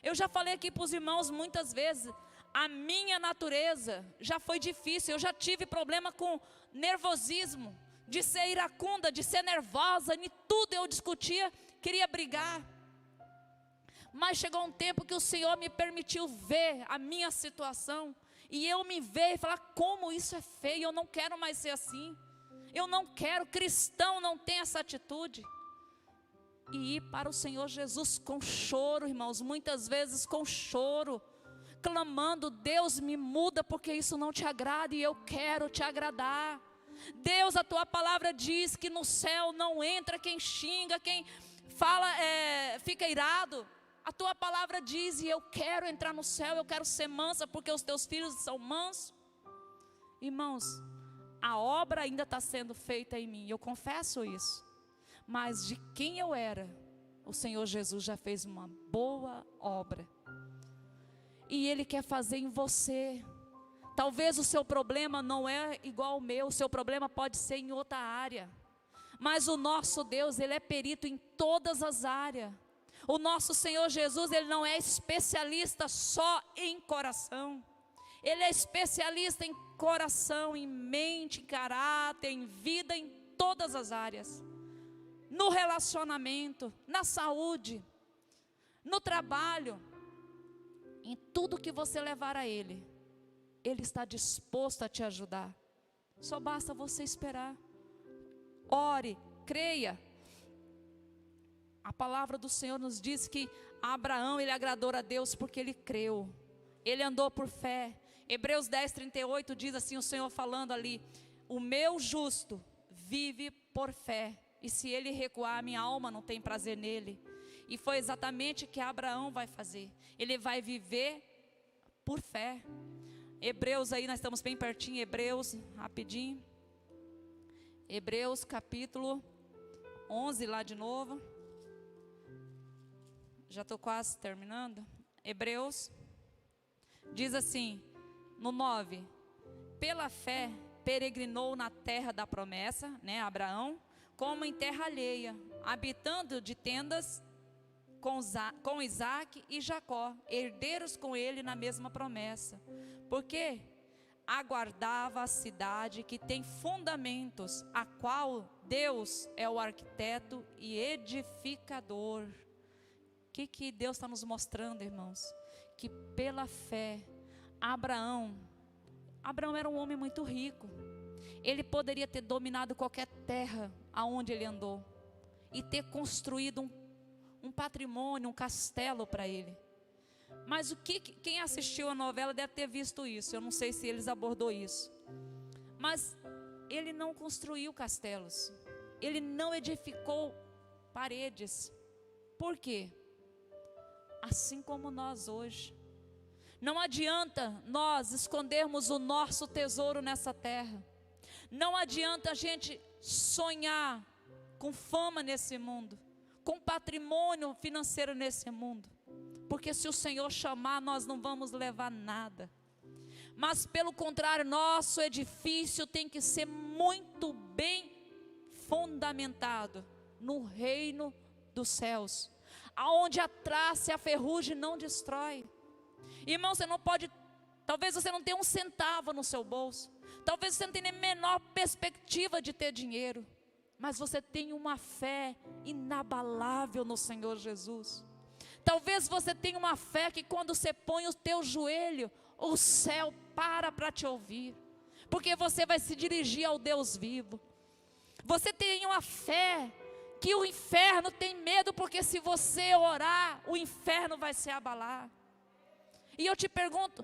Eu já falei aqui para os irmãos muitas vezes, A minha natureza já foi difícil, eu já tive problema com nervosismo, de ser iracunda, de ser nervosa, em tudo eu discutia, queria brigar. Mas chegou um tempo que o Senhor me permitiu ver a minha situação, e eu me ver e falar, como isso é feio, eu não quero mais ser assim. Eu não quero, cristão não tem essa atitude. E ir para o Senhor Jesus com choro, irmãos, muitas vezes com choro, clamando, Deus me muda porque isso não te agrada e eu quero te agradar. Deus, a tua palavra diz que no céu não entra quem xinga, quem fala, fica irado. A tua palavra diz, e eu quero entrar no céu, eu quero ser mansa porque os teus filhos são mansos. Irmãos, a obra ainda está sendo feita em mim, eu confesso isso. Mas de quem eu era, o Senhor Jesus já fez uma boa obra. E Ele quer fazer em você. Talvez o seu problema não é igual ao meu, o seu problema pode ser em outra área. Mas o nosso Deus, Ele é perito em todas as áreas. O nosso Senhor Jesus, Ele não é especialista só em coração. Ele é especialista em coração, em mente, em caráter, em vida, em todas as áreas. No relacionamento, na saúde, no trabalho, em tudo que você levar a Ele, Ele está disposto a te ajudar. Só basta você esperar. Ore, creia. A palavra do Senhor nos diz que Abraão, ele agradou a Deus porque ele creu. Ele andou por fé. Hebreus 10:38 diz assim, o Senhor falando ali, o meu justo vive por fé, e se ele recuar, minha alma não tem prazer nele. E foi exatamente o que Abraão vai fazer. Ele vai viver por fé. Hebreus aí, nós estamos bem pertinho, Hebreus, rapidinho. Hebreus capítulo 11 lá de novo. Já estou quase terminando. Hebreus diz assim, no 9. Pela fé peregrinou na terra da promessa, né, Abraão, como em terra alheia, habitando de tendas com Isaac e Jacó, herdeiros com ele na mesma promessa. Porque aguardava a cidade que tem fundamentos, a qual Deus é o arquiteto e edificador. O que Deus está nos mostrando, irmãos? Que pela fé, Abraão era um homem muito rico. Ele poderia ter dominado qualquer terra aonde ele andou e ter construído um patrimônio, um castelo para ele. Mas quem assistiu a novela deve ter visto isso. Eu não sei se eles abordou isso. Mas ele não construiu castelos. Ele não edificou paredes. Por quê? Assim como nós hoje. Não adianta nós escondermos o nosso tesouro nessa terra. Não adianta a gente sonhar com fama nesse mundo, com patrimônio financeiro nesse mundo. Porque se o Senhor chamar, nós não vamos levar nada. Mas pelo contrário, nosso edifício tem que ser muito bem fundamentado no reino dos céus, aonde a traça e a ferrugem não destrói. Irmão, você não pode, talvez você não tenha um centavo no seu bolso, talvez você não tenha nem a menor perspectiva de ter dinheiro, mas você tem uma fé inabalável no Senhor Jesus. Talvez você tenha uma fé que quando você põe o teu joelho, o céu para te ouvir, porque você vai se dirigir ao Deus vivo. Você tem uma fé que o inferno tem medo, porque se você orar, o inferno vai se abalar. E eu te pergunto,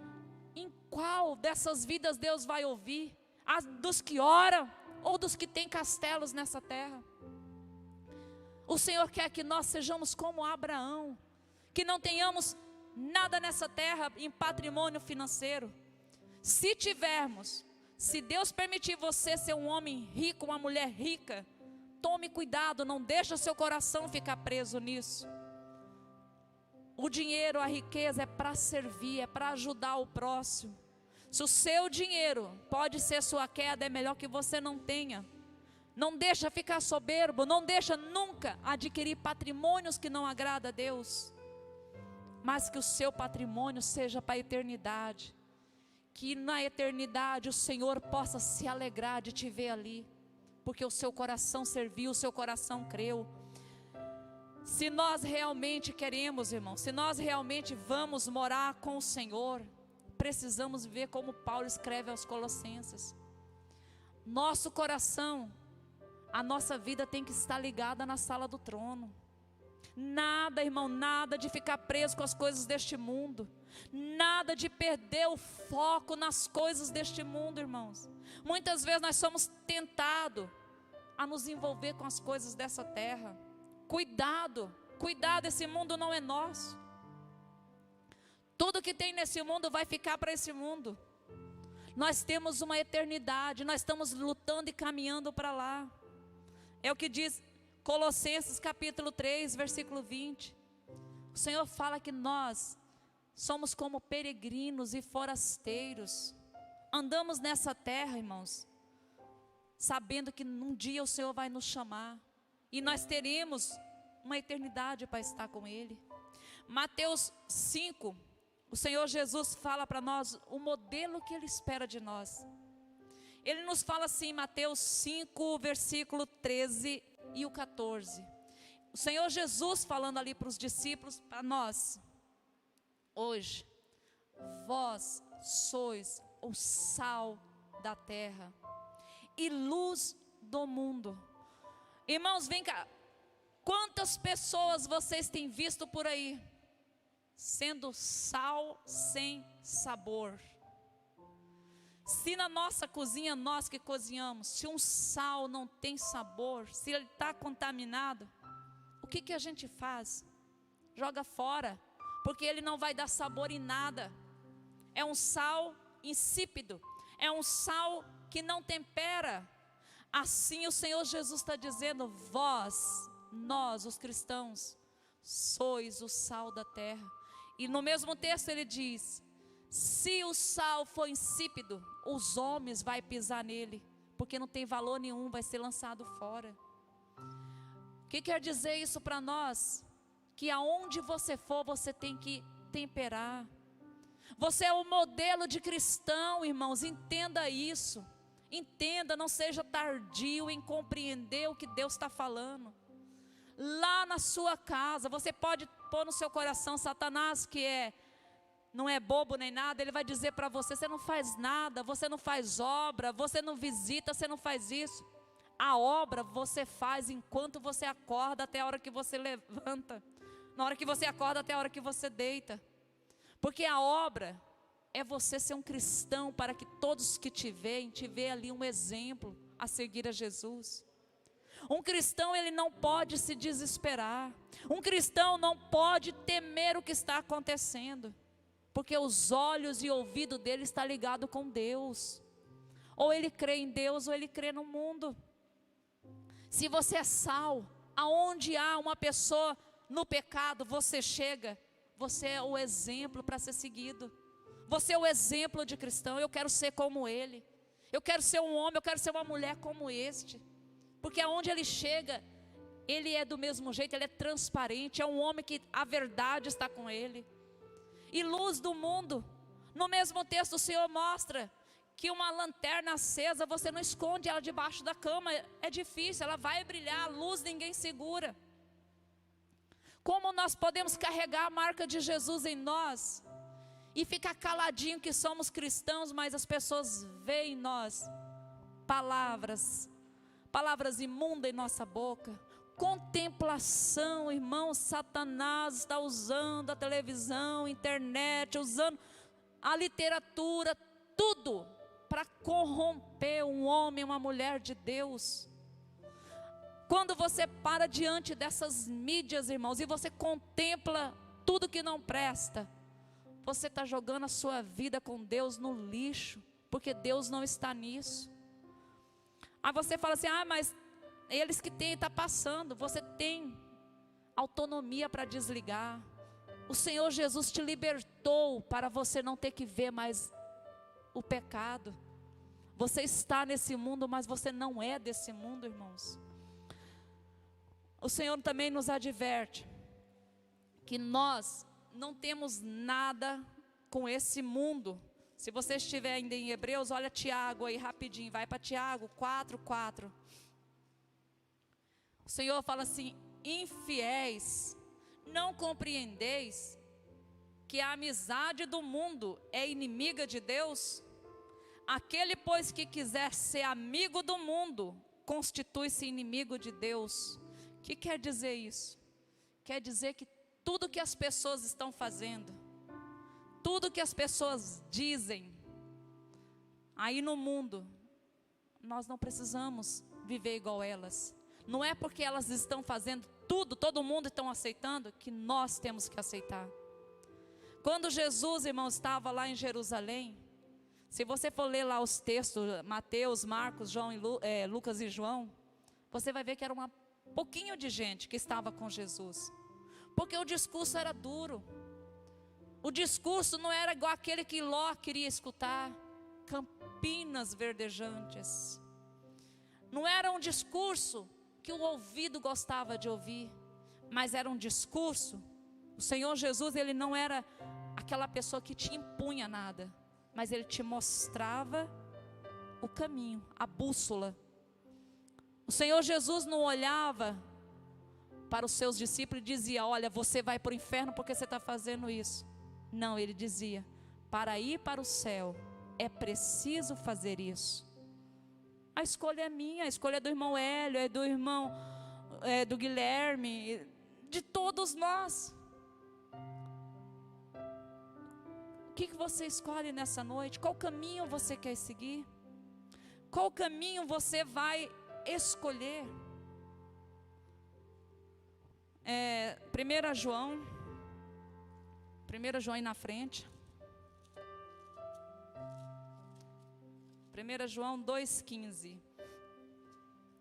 em qual dessas vidas Deus vai ouvir? As dos que oram ou dos que têm castelos nessa terra? O Senhor quer que nós sejamos como Abraão, que não tenhamos nada nessa terra em patrimônio financeiro. Se tivermos, se Deus permitir você ser um homem rico, uma mulher rica, tome cuidado, não deixe seu coração ficar preso nisso. O dinheiro, a riqueza é para servir, é para ajudar o próximo. Se o seu dinheiro pode ser sua queda, é melhor que você não tenha. Não deixa ficar soberbo, não deixa nunca adquirir patrimônios que não agradam a Deus. Mas que o seu patrimônio seja para a eternidade. que na eternidade o Senhor possa se alegrar de te ver ali, porque o seu coração serviu, o seu coração creu. Se nós realmente queremos, irmão, se nós realmente vamos morar com o Senhor, precisamos viver como Paulo escreve aos Colossenses. Nosso coração, a nossa vida tem que estar ligada na sala do trono. Nada, irmão, nada de ficar preso com as coisas deste mundo. Nada de perder o foco nas coisas deste mundo, irmãos. Muitas vezes nós somos tentados a nos envolver com as coisas dessa terra. Cuidado, cuidado, esse mundo não é nosso. Tudo que tem nesse mundo vai ficar para esse mundo. Nós temos uma eternidade, nós estamos lutando e caminhando para lá. É o que diz Colossenses capítulo 3, versículo 20. O Senhor fala que nós somos como peregrinos e forasteiros. Andamos nessa terra, irmãos, sabendo que um dia o Senhor vai nos chamar. E nós teremos uma eternidade para estar com Ele. Mateus 5, o Senhor Jesus fala para nós o modelo que Ele espera de nós. Ele nos fala assim, Mateus 5, versículo 13 e o 14. O Senhor Jesus falando ali para os discípulos, para nós. Hoje, vós sois o sal da terra e luz do mundo. Irmãos, vem cá. Quantas pessoas vocês têm visto por aí sendo sal sem sabor? Se na nossa cozinha, nós que cozinhamos, se um sal não tem sabor, se ele está contaminado, o que a gente faz? Joga fora, porque ele não vai dar sabor em nada. É um sal insípido, é um sal que não tempera. Assim o Senhor Jesus está dizendo, vós, nós os cristãos, sois o sal da terra. E no mesmo texto ele diz, se o sal for insípido, os homens vão pisar nele, porque não tem valor nenhum, vai ser lançado fora. O que quer dizer isso para nós? Que aonde você for, você tem que temperar. Você é o modelo de cristão, irmãos, entenda isso. Entenda, não seja tardio em compreender o que Deus está falando. Lá na sua casa, você pode pôr no seu coração, Satanás que não é bobo nem nada, ele vai dizer para você, você não faz nada, você não faz obra, você não visita, você não faz isso. A obra você faz enquanto você acorda até a hora que você levanta. Na hora que você acorda até a hora que você deita. Porque a obra é você ser um cristão para que todos que te veem ali um exemplo a seguir a Jesus. Um cristão ele não pode se desesperar. Um cristão não pode temer o que está acontecendo. Porque os olhos e ouvido dele está ligado com Deus. Ou ele crê em Deus ou ele crê no mundo. Se você é sal, aonde há uma pessoa no pecado, você chega, você é o exemplo para ser seguido. Você é o exemplo de cristão, eu quero ser como ele. Eu quero ser um homem, eu quero ser uma mulher como este. Porque aonde ele chega, ele é do mesmo jeito, ele é transparente, é um homem que a verdade está com ele. E luz do mundo, no mesmo texto o Senhor mostra que uma lanterna acesa, você não esconde ela debaixo da cama, é difícil, ela vai brilhar, a luz ninguém segura. Como nós podemos carregar a marca de Jesus em nós e ficar caladinho que somos cristãos, mas as pessoas veem em nós palavras imundas em nossa boca, contemplação, irmãos, Satanás está usando a televisão, internet, usando a literatura, tudo para corromper um homem, uma mulher de Deus. Quando você para diante dessas mídias, irmãos, e você contempla tudo que não presta, você está jogando a sua vida com Deus no lixo, porque Deus não está nisso. Aí você fala assim, mas eles que têm, está passando. Você tem autonomia para desligar. O Senhor Jesus te libertou para você não ter que ver mais o pecado. Você está nesse mundo, mas você não é desse mundo, irmãos. O Senhor também nos adverte que nós não temos nada com esse mundo. Se você estiver ainda em Hebreus, olha Tiago aí rapidinho, vai para Tiago 4:4. O Senhor fala assim: infiéis, não compreendeis que a amizade do mundo é inimiga de Deus? Aquele, pois, que quiser ser amigo do mundo, constitui-se inimigo de Deus. O que quer dizer isso? Quer dizer que tudo que as pessoas estão fazendo, tudo que as pessoas dizem aí no mundo, nós não precisamos viver igual elas. Não é porque elas estão fazendo tudo, todo mundo está aceitando, que nós temos que aceitar. Quando Jesus, irmão, estava lá em Jerusalém, se você for ler lá os textos, Mateus, Marcos, João e Lucas e João, você vai ver que era um pouquinho de gente que estava com Jesus. Porque o discurso era duro. O discurso não era igual aquele que Ló queria escutar. Campinas verdejantes. Não era um discurso que o ouvido gostava de ouvir, mas era um discurso. O Senhor Jesus, ele não era aquela pessoa que te impunha nada, mas ele te mostrava o caminho, a bússola. O Senhor Jesus não olhava para os seus discípulos e dizia: olha, você vai para o inferno porque você está fazendo isso. Não, ele dizia: para ir para o céu é preciso fazer isso. A escolha é minha, a escolha é do irmão Hélio, é do irmão do Guilherme, de todos nós. O que você escolhe nessa noite? Qual caminho você quer seguir? Qual caminho você vai escolher? 1 João aí na frente. 1 João 2,15.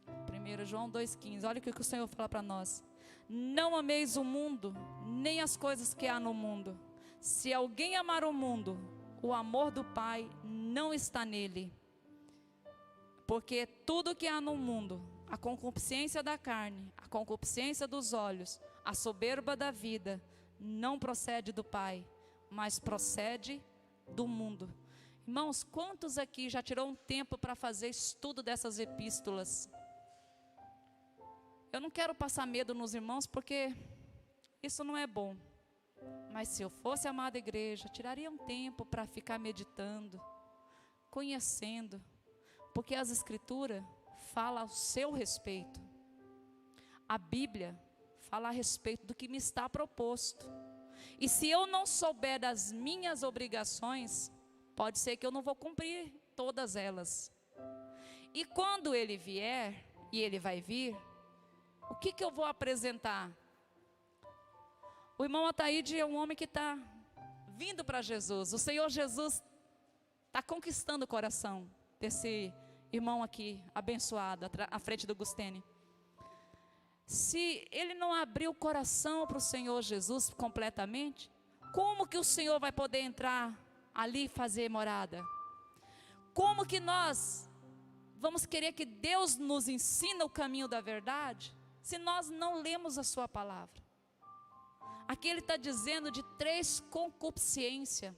1 João 2,15. Olha o que o Senhor fala para nós. Não ameis o mundo, nem as coisas que há no mundo. Se alguém amar o mundo, o amor do Pai não está nele. Porque tudo que há no mundo, a concupiscência da carne, a concupiscência dos olhos, a soberba da vida, não procede do Pai, mas procede do mundo. Irmãos, quantos aqui já tirou um tempo para fazer estudo dessas epístolas? Eu não quero passar medo nos irmãos, porque isso não é bom. Mas se eu fosse amada igreja, tiraria um tempo para ficar meditando, conhecendo, porque as escrituras falam ao seu respeito. A Bíblia fala a respeito do que me está proposto. E se eu não souber das minhas obrigações, pode ser que eu não vou cumprir todas elas. E quando ele vier, e ele vai vir, o que eu vou apresentar? O irmão Ataíde é um homem que está vindo para Jesus. O Senhor Jesus está conquistando o coração desse irmão aqui, abençoado, à frente do Gustênio. Se ele não abrir o coração para o Senhor Jesus completamente, como que o Senhor vai poder entrar ali e fazer morada? Como que nós vamos querer que Deus nos ensine o caminho da verdade, se nós não lemos a sua palavra? Aqui ele está dizendo de 3 concupiscências: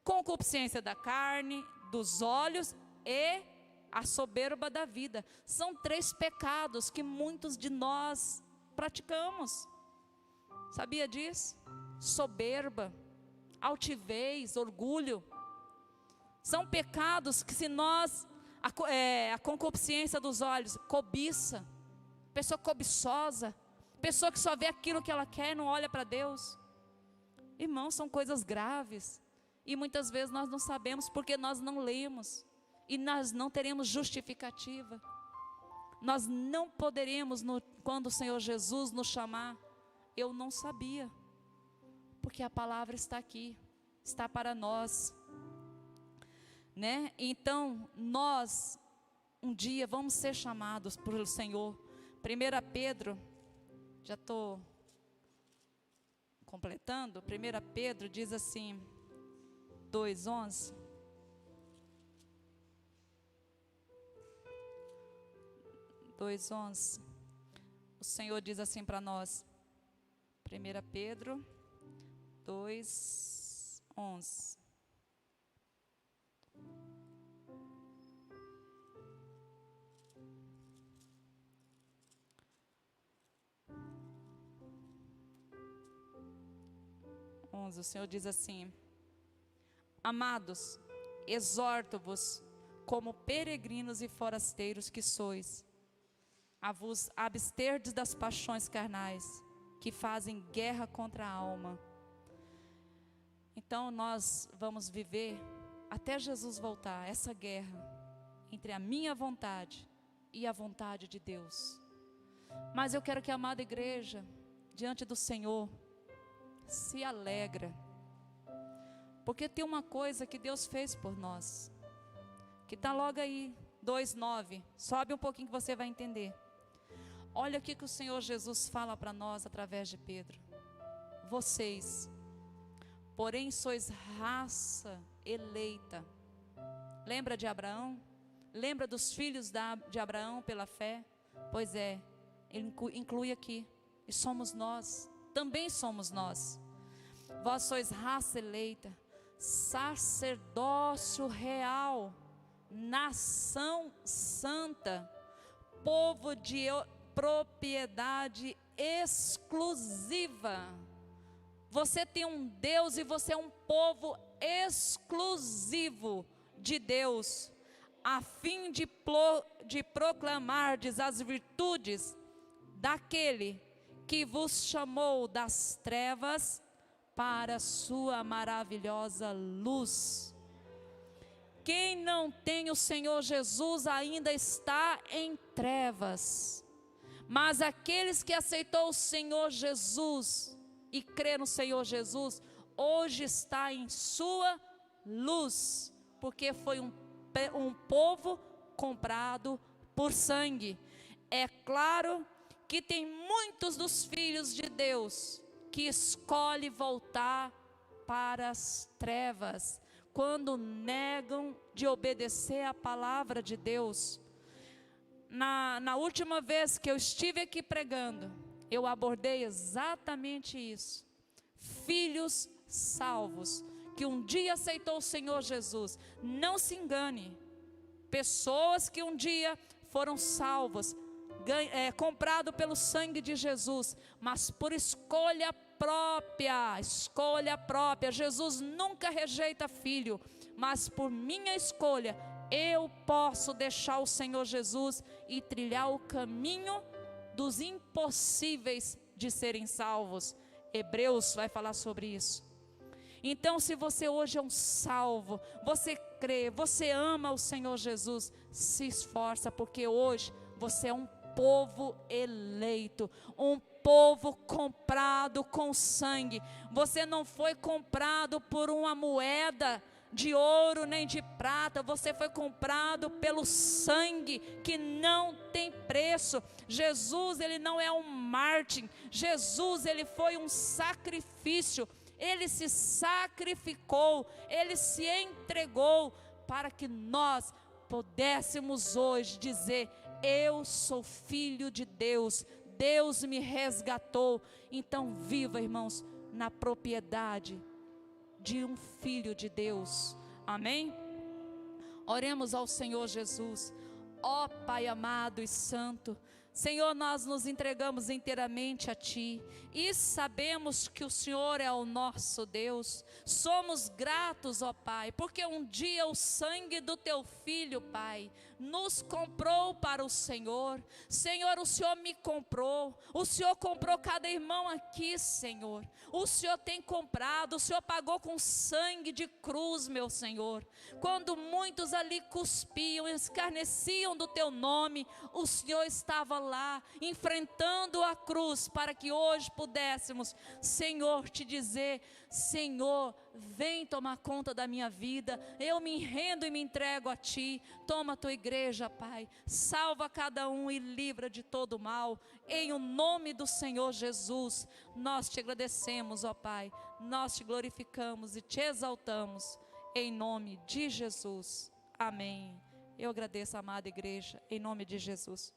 concupiscência da carne, dos olhos e a soberba da vida. São 3 pecados que muitos de nós praticamos. Sabia disso? Soberba, altivez, orgulho. São pecados que, se nós, a concupiscência dos olhos, cobiça, pessoa cobiçosa, pessoa que só vê aquilo que ela quer e não olha para Deus. Irmãos, são coisas graves. E muitas vezes nós não sabemos porque nós não lemos. E nós não teremos justificativa. Nós não poderemos, quando o Senhor Jesus nos chamar, eu não sabia. Porque a palavra está aqui, está para nós, né? Então, nós, um dia, vamos ser chamados pelo Senhor. 1 Pedro, já estou completando. 1 Pedro diz assim, 2:11. O Senhor diz assim para nós. 1 Pedro 2:11. 11, o Senhor diz assim: amados, exorto-vos, como peregrinos e forasteiros que sois, a vos absterdes das paixões carnais, que fazem guerra contra a alma. Então nós vamos viver, até Jesus voltar, essa guerra entre a minha vontade e a vontade de Deus. Mas eu quero que a amada igreja, diante do Senhor, se alegra, porque tem uma coisa que Deus fez por nós, que está logo aí, 2:9, sobe um pouquinho que você vai entender. Olha o que o Senhor Jesus fala para nós através de Pedro: vocês, porém, sois raça eleita. Lembra de Abraão? Lembra dos filhos de Abraão pela fé? Pois é, ele inclui aqui, e somos nós, também somos nós. Vós sois raça eleita, sacerdócio real, nação santa, povo de propriedade exclusiva. Você tem um Deus e você é um povo exclusivo de Deus, a fim de proclamardes as virtudes daquele que vos chamou das trevas para a sua maravilhosa luz. Quem não tem o Senhor Jesus ainda está em trevas, mas aqueles que aceitou o Senhor Jesus e crê no Senhor Jesus, hoje está em sua luz, porque foi um povo comprado por sangue. É claro que tem muitos dos filhos de Deus que escolhem voltar para as trevas, quando negam de obedecer a palavra de Deus. Na última vez que eu estive aqui pregando, eu abordei exatamente isso. Filhos salvos, que um dia aceitou o Senhor Jesus. Não se engane, pessoas que um dia foram salvas, comprado pelo sangue de Jesus, mas por escolha própria. Jesus nunca rejeita filho, mas por minha escolha, eu posso deixar o Senhor Jesus e trilhar o caminho dos impossíveis de serem salvos. Hebreus vai falar sobre isso. Então, se você hoje é um salvo, você crê, você ama o Senhor Jesus, se esforça, porque hoje você é um povo eleito, um povo comprado com sangue. Você não foi comprado por uma moeda de ouro nem de prata, você foi comprado pelo sangue que não tem preço. Jesus, ele não é um mártir, Jesus, ele foi um sacrifício, ele se sacrificou, ele se entregou para que nós pudéssemos hoje dizer: eu sou filho de Deus, Deus me resgatou. Então viva, irmãos, na propriedade de um filho de Deus. Amém? Oremos ao Senhor Jesus. Ó Pai amado e santo, Senhor, nós nos entregamos inteiramente a Ti e sabemos que o Senhor é o nosso Deus. Somos gratos, ó Pai, porque um dia o sangue do Teu Filho, Pai, nos comprou para o Senhor. Senhor, o Senhor me comprou, o Senhor comprou cada irmão aqui, Senhor. O Senhor tem comprado, o Senhor pagou com sangue de cruz, meu Senhor. Quando muitos ali cuspiam, escarneciam do Teu nome, o Senhor estava lá, enfrentando a cruz, para que hoje pudéssemos, Senhor, te dizer: Senhor, vem tomar conta da minha vida, eu me rendo e me entrego a Ti. Toma a Tua igreja, Pai, salva cada um e livra de todo mal, em o nome do Senhor Jesus. Nós te agradecemos, ó Pai, nós te glorificamos e te exaltamos, em nome de Jesus, amém. Eu agradeço, amada igreja, em nome de Jesus.